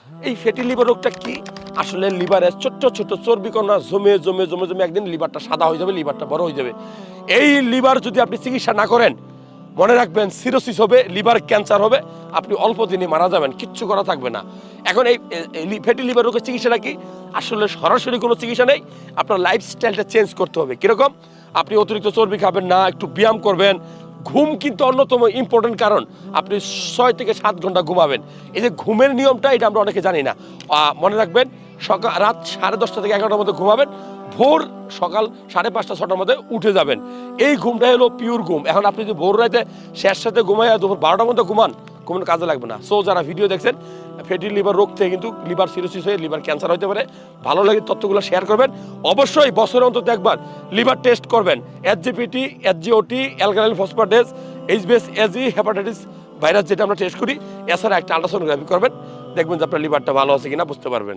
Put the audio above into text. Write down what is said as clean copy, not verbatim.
এই fatty liver রোগটা কি? আসলে লিভারে ছোট্ট ছোট্ট চর্বিকণা জমে জমে জমে জমে একদিন লিভারটা সাদা হয়ে যাবে, লিভারটা বড় হয়ে যাবে। এই লিভার যদি আপনি চিকিৎসা না করেন, মনে রাখবেন সিরোসিস হবে, লিভার ক্যান্সার হবে, আপনি অল্প দিনে মারা যাবেন, কিচ্ছু করা থাকবে না। এখন এই ফ্যাটি লিভার রোগের চিকিৎসাটা কি? আসলে সরাসরি কোনো চিকিৎসা নেই, আপনার লাইফস্টাইলটা চেঞ্জ করতে হবে। কীরকম? আপনি অতিরিক্ত চর্বি খাবেন না, একটু ব্যায়াম করবেন। ঘুম কিন্তু অন্যতম ইম্পর্টেন্ট কারণ। আপনি ৬ থেকে ৭ ঘন্টা ঘুমাবেন। এই যে ঘুমের নিয়মটা, এটা আমরা অনেকে জানি না। মনে রাখবেন, রাত 10:30 থেকে 11টার মধ্যে ঘুমাবেন, ভোর সকাল 5:30-6টার মধ্যে উঠে যাবেন। এই ঘুমটাই হলো পিওর ঘুম। এখন আপনি যদি ভোর রাতে শেষ সাথে ঘুমাইয়া দুপুর 12টার মধ্যে ঘুমান, কোনো কাজে লাগবে না। সো যারা ভিডিও দেখছেন, ফ্যাটি লিভার রোগ থেকে কিন্তু লিভার সিরোসিস হয়ে লিভার ক্যান্সার হতে পারে। ভালো লাগে তথ্যগুলো শেয়ার করবেন। অবশ্যই বছরে অন্তত একবার লিভার টেস্ট করবেন। SGPT, SGOT, alkaline phosphatase, HbS, AG, hepatitis virus যেটা আমরা টেস্ট করি, এছাড়া একটা আল্ট্রাসোনোগ্রাফি করবেন। দেখবেন যে আপনার লিভারটা ভালো আছে কিনা বুঝতে পারবেন।